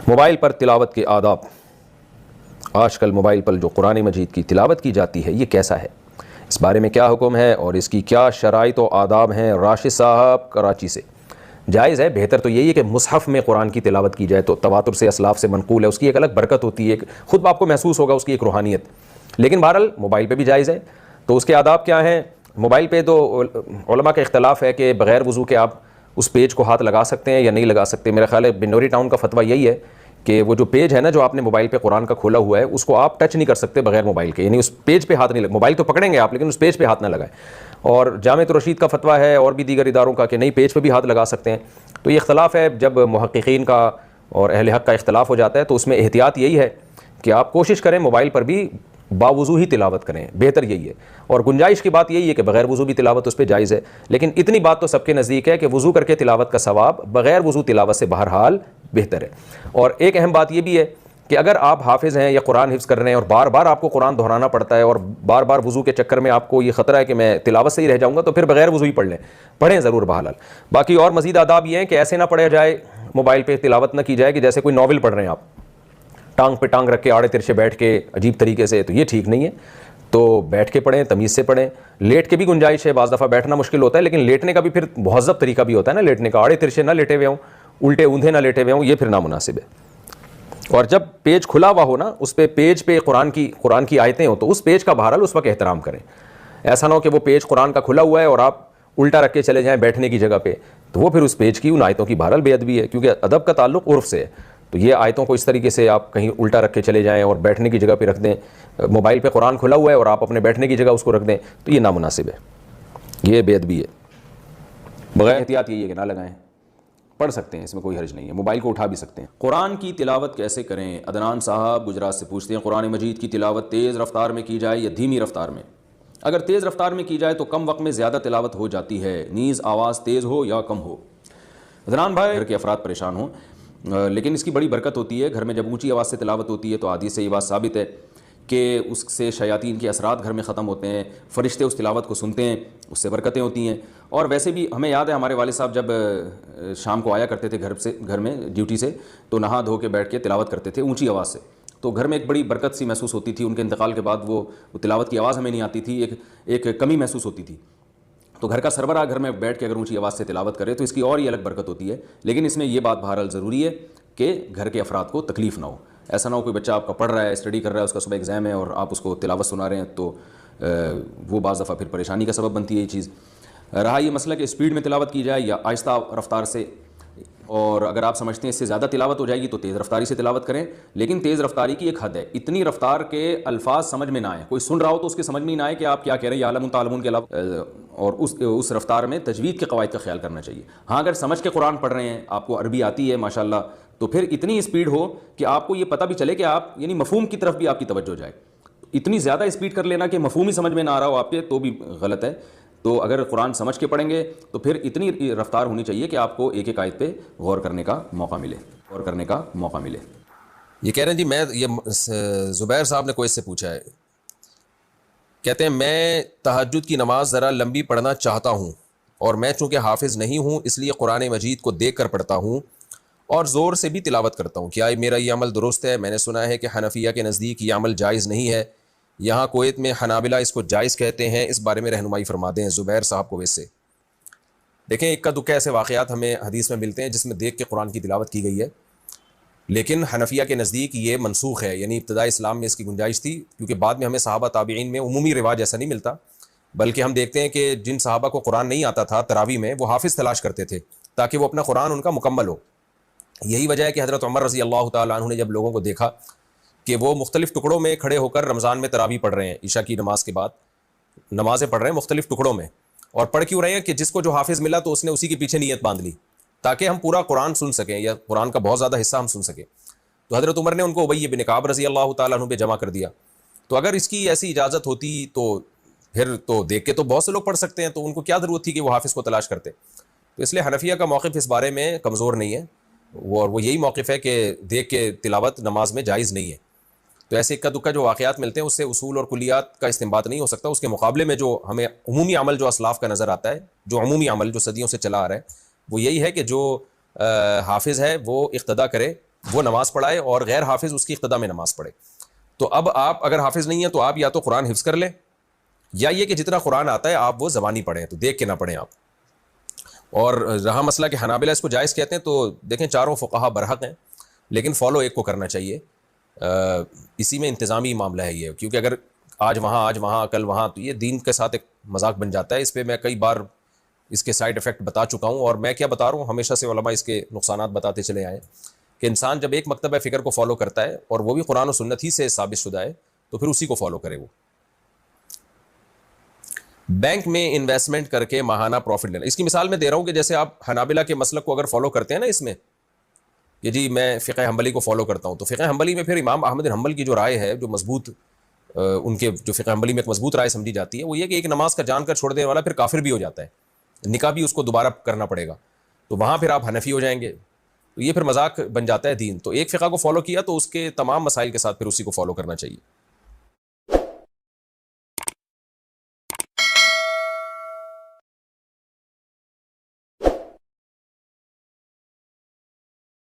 Mobile پر تلاوت کے آداب. آج کل موبائل پر جو قرآن مجید کی تلاوت کی جاتی ہے یہ کیسا ہے، اس بارے میں کیا حکم ہے اور اس کی کیا شرائط و آداب ہیں؟ راشد صاحب کراچی سے. جائز ہے، بہتر تو یہی ہے کہ مصحف میں قرآن کی تلاوت کی جائے، تو تواتر سے اسلاف سے منقول ہے، اس کی ایک الگ برکت ہوتی ہے، خود آپ کو محسوس ہوگا اس کی ایک روحانیت. لیکن بہرحال موبائل پہ بھی جائز ہے. تو اس کے آداب کیا ہیں؟ موبائل پہ تو علماء کا اختلاف ہے کہ بغیر وضو کے آپ اس پیج کو ہاتھ لگا سکتے ہیں یا نہیں لگا سکتے. میرا خیال ہے بنوری ٹاؤن کا فتویٰ یہی ہے کہ وہ جو پیج ہے نا جو آپ نے موبائل پہ قرآن کا کھولا ہوا ہے اس کو آپ ٹچ نہیں کر سکتے بغیر موبائل کے، یعنی اس پیج پہ ہاتھ نہیں موبائل تو پکڑیں گے آپ لیکن اس پیج پہ ہاتھ نہ لگائیں. اور جامعۃ الرشید کا فتویٰ ہے اور بھی دیگر اداروں کا کہ نہیں پیج پہ بھی ہاتھ لگا سکتے ہیں. تو یہ اختلاف ہے، جب محققین کا اور اہل حق کا اختلاف ہو جاتا ہے تو اس میں احتیاط یہی ہے کہ آپ کوشش کریں موبائل پر بھی باوضو ہی تلاوت کریں، بہتر یہی ہے. اور گنجائش کی بات یہی ہے کہ بغیر وضو بھی تلاوت اس پہ جائز ہے، لیکن اتنی بات تو سب کے نزدیک ہے کہ وضو کر کے تلاوت کا ثواب بغیر وضو تلاوت سے بہرحال بہتر ہے. اور ایک اہم بات یہ بھی ہے کہ اگر آپ حافظ ہیں یا قرآن حفظ کر رہے ہیں اور بار بار آپ کو قرآن دہرانا پڑتا ہے اور بار بار وضو کے چکر میں آپ کو یہ خطرہ ہے کہ میں تلاوت سے ہی رہ جاؤں گا، تو پھر بغیر وضو ہی پڑھ لیں، پڑھیں ضرور بہرحال. باقی اور مزید آداب یہ ہیں کہ ایسے نہ پڑھا جائے، موبائل پہ تلاوت نہ کی جائے کہ جیسے کوئی ناول پڑھ رہے ہیں آپ، ٹانگ پہ ٹانگ رکھ کے آڑے ترچے بیٹھ کے عجیب طریقے سے، تو یہ ٹھیک نہیں ہے. تو بیٹھ کے پڑھیں، تمیز سے پڑھیں. لیٹ کے بھی گنجائش ہے، بعض دفعہ بیٹھنا مشکل ہوتا ہے لیکن لیٹنے کا بھی پھر مہذب طریقہ بھی ہوتا ہے نا لیٹنے کا، آڑے ترچے نہ لیٹے ہوئے ہوں، الٹے اوندھے نہ لیٹے ہوئے ہوں، یہ پھر نامناسب ہے. اور جب پیج کھلا ہوا ہو نا، اس پہ پیج پہ قرآن کی آیتیں ہوں تو اس پیج کا بہرحال اس وقت احترام کریں. ایسا نہ ہو کہ وہ پیج قرآن کا کھلا ہوا ہے اور آپ الٹا رکھ کے چلے جائیں بیٹھنے کی جگہ پہ، تو وہ پھر اس پیج کی ان آیتوں کی بہرحال بے ادبی ہے، کیونکہ ادب کا تعلق عرف سے ہے. تو یہ آیتوں کو اس طریقے سے آپ کہیں الٹا رکھ کے چلے جائیں اور بیٹھنے کی جگہ پہ رکھ دیں، موبائل پہ قرآن کھلا ہوا ہے اور آپ اپنے بیٹھنے کی جگہ اس کو رکھ دیں، تو یہ نامناسب ہے، یہ بے ادبی ہے. بغیر احتیاط یہی ہے کہ نہ لگائیں. پڑھ سکتے ہیں، اس میں کوئی حرج نہیں ہے، موبائل کو اٹھا بھی سکتے ہیں. قرآن کی تلاوت کیسے کریں؟ عدنان صاحب گجرات سے پوچھتے ہیں. قرآن مجید کی تلاوت تیز رفتار میں کی جائے یا دھیمی رفتار میں؟ اگر تیز رفتار میں کی جائے تو کم وقت میں زیادہ تلاوت ہو جاتی ہے، نیز آواز تیز ہو یا کم ہو. عدنان بھائی، گھر کے افراد پریشان ہوں لیکن اس کی بڑی برکت ہوتی ہے. گھر میں جب اونچی آواز سے تلاوت ہوتی ہے تو حدیث سے یہ بات ثابت ہے کہ اس سے شیاطین کے اثرات گھر میں ختم ہوتے ہیں، فرشتے اس تلاوت کو سنتے ہیں، اس سے برکتیں ہوتی ہیں. اور ویسے بھی ہمیں یاد ہے ہمارے والد صاحب جب شام کو آیا کرتے تھے گھر میں ڈیوٹی سے، تو نہا دھو کے بیٹھ کے تلاوت کرتے تھے اونچی آواز سے، تو گھر میں ایک بڑی برکت سی محسوس ہوتی تھی. ان کے انتقال کے بعد وہ تلاوت کی آواز ہمیں نہیں آتی تھی، ایک کمی محسوس ہوتی تھی. تو گھر کا سربراہ گھر میں بیٹھ کے اگر اونچی آواز سے تلاوت کرے تو اس کی اور ہی الگ برکت ہوتی ہے. لیکن اس میں یہ بات بہرحال ضروری ہے کہ گھر کے افراد کو تکلیف نہ ہو. ایسا نہ ہو کوئی بچہ آپ کا پڑھ رہا ہے، اسٹڈی کر رہا ہے، اس کا صبح ایگزام ہے اور آپ اس کو تلاوت سنا رہے ہیں، تو وہ بعض دفعہ پھر پریشانی کا سبب بنتی ہے یہ چیز. رہا یہ مسئلہ کہ اسپیڈ میں تلاوت کی جائے یا آہستہ رفتار سے، اور اگر آپ سمجھتے ہیں اس سے زیادہ تلاوت ہو جائے گی تو تیز رفتاری سے تلاوت کریں. لیکن تیز رفتاری کی ایک حد ہے، اتنی رفتار کے الفاظ سمجھ میں نہ آئے، کوئی سن رہا ہو تو اس کے سمجھ میں نہ آئے کہ آپ کیا کہہ رہے ہیں، یا عالم تعلمون کے علاوہ، اور اس رفتار میں تجوید کے قواعد کا خیال کرنا چاہیے. ہاں اگر سمجھ کے قرآن پڑھ رہے ہیں، آپ کو عربی آتی ہے ماشاءاللہ، تو پھر اتنی اسپیڈ ہو کہ آپ کو یہ پتہ بھی چلے کہ آپ یعنی مفہوم کی طرف بھی آپ کی توجہ جائے. اتنی زیادہ اسپیڈ کر لینا کہ مفہوم ہی سمجھ میں نہ آ رہا ہو آپ کے، تو بھی غلط ہے. تو اگر قرآن سمجھ کے پڑھیں گے تو پھر اتنی رفتار ہونی چاہیے کہ آپ کو ایک ایک آیت پہ غور کرنے کا موقع ملے. یہ کہہ رہے ہیں جی، میں یہ زبیر صاحب نے کوئی اس سے پوچھا ہے، کہتے ہیں میں تہجد کی نماز ذرا لمبی پڑھنا چاہتا ہوں اور میں چونکہ حافظ نہیں ہوں اس لیے قرآن مجید کو دیکھ کر پڑھتا ہوں اور زور سے بھی تلاوت کرتا ہوں، کیا میرا یہ عمل درست ہے؟ میں نے سنا ہے کہ حنفیہ کے نزدیک یہ عمل جائز نہیں ہے، یہاں کویت میں حنابلہ اس کو جائز کہتے ہیں، اس بارے میں رہنمائی فرما دیں. زبیر صاحب کو ویسے دیکھیں اکا دکا ایسے واقعات ہمیں حدیث میں ملتے ہیں جس میں دیکھ کے قرآن کی تلاوت کی گئی ہے، لیکن حنفیہ کے نزدیک یہ منسوخ ہے. یعنی ابتدائی اسلام میں اس کی گنجائش تھی، کیونکہ بعد میں ہمیں صحابہ تابعین میں عمومی رواج ایسا نہیں ملتا، بلکہ ہم دیکھتے ہیں کہ جن صحابہ کو قرآن نہیں آتا تھا تراویح میں، وہ حافظ تلاش کرتے تھے تاکہ وہ اپنا قرآن ان کا مکمل ہو. یہی وجہ ہے کہ حضرت عمر رضی اللہ تعالیٰ عنہ نے جب لوگوں کو دیکھا کہ وہ مختلف ٹکڑوں میں کھڑے ہو کر رمضان میں تراویح پڑھ رہے ہیں، عشاء کی نماز کے بعد نمازیں پڑھ رہے ہیں مختلف ٹکڑوں میں، اور پڑھ کیوں رہے ہیں کہ جس کو جو حافظ ملا تو اس نے اسی کے پیچھے نیت باندھ لی تاکہ ہم پورا قرآن سن سکیں یا قرآن کا بہت زیادہ حصہ ہم سن سکیں. تو حضرت عمر نے ان کو ابی بن کعب رضی اللہ تعالیٰ عنہ پہ جمع کر دیا. تو اگر اس کی ایسی اجازت ہوتی تو پھر تو دیکھ کے تو بہت سے لوگ پڑھ سکتے ہیں، تو ان کو کیا ضرورت تھی کہ وہ حافظ کو تلاش کرتے؟ تو اس لیے حنفیہ کا موقف اس بارے میں کمزور نہیں ہے، وہ یہی موقف ہے کہ دیکھ کے تلاوت نماز میں جائز نہیں ہے. تو ایسے اکا دکا جو واقعات ملتے ہیں اس سے اصول اور کلیات کا استنباط نہیں ہو سکتا. اس کے مقابلے میں جو ہمیں عمومی عمل جو اسلاف کا نظر آتا ہے، جو عمومی عمل جو صدیوں سے چلا آ رہا ہے، وہ یہی ہے کہ جو حافظ ہے وہ اقتدا کرے وہ نماز پڑھائے اور غیر حافظ اس کی اقتدا میں نماز پڑھے. تو اب آپ اگر حافظ نہیں ہیں تو آپ یا تو قرآن حفظ کر لیں, یا یہ کہ جتنا قرآن آتا ہے آپ وہ زبانی پڑھیں, تو دیکھ کے نہ پڑھیں آپ. اور رہا مسئلہ کہ حنابلہ اس کو جائز کہتے ہیں, تو دیکھیں چاروں فقہا برحق ہیں, لیکن فالو ایک کو کرنا چاہیے. اسی میں انتظامی معاملہ ہے یہ, کیونکہ اگر آج وہاں کل وہاں, تو یہ دین کے ساتھ ایک مذاق بن جاتا ہے. اس پہ میں کئی بار اس کے سائڈ افیکٹ بتا چکا ہوں, اور میں کیا بتا رہا ہوں, ہمیشہ سے علماء اس کے نقصانات بتاتے چلے آئے کہ انسان جب ایک مکتبہ فکر کو فالو کرتا ہے اور وہ بھی قرآن و سنت ہی سے ثابت شدہ ہے, تو پھر اسی کو فالو کرے. وہ بینک میں انویسٹمنٹ کر کے ماہانہ پروفٹ لینا, اس کی مثال میں دے رہا ہوں کہ جیسے آپ حنابلہ کے مسلک کو اگر فالو کرتے ہیں نا اس میں, کہ جی میں فقہ حنبلی کو فالو کرتا ہوں, تو فقہ حنبلی میں پھر امام احمد بن حنبل کی جو رائے ہے, جو مضبوط ان کے جو فقہ حنبلی میں ایک مضبوط رائے سمجھی جاتی ہے, وہ یہ کہ ایک نماز کا جان کر چھوڑ دینے والا پھر کافر بھی ہو جاتا ہے, نکاح بھی اس کو دوبارہ کرنا پڑے گا, تو وہاں پھر آپ حنفی ہو جائیں گے. تو یہ پھر مذاق بن جاتا ہے دین. تو ایک فقہ کو فالو کیا تو اس کے تمام مسائل کے ساتھ پھر اسی کو فالو کرنا چاہیے.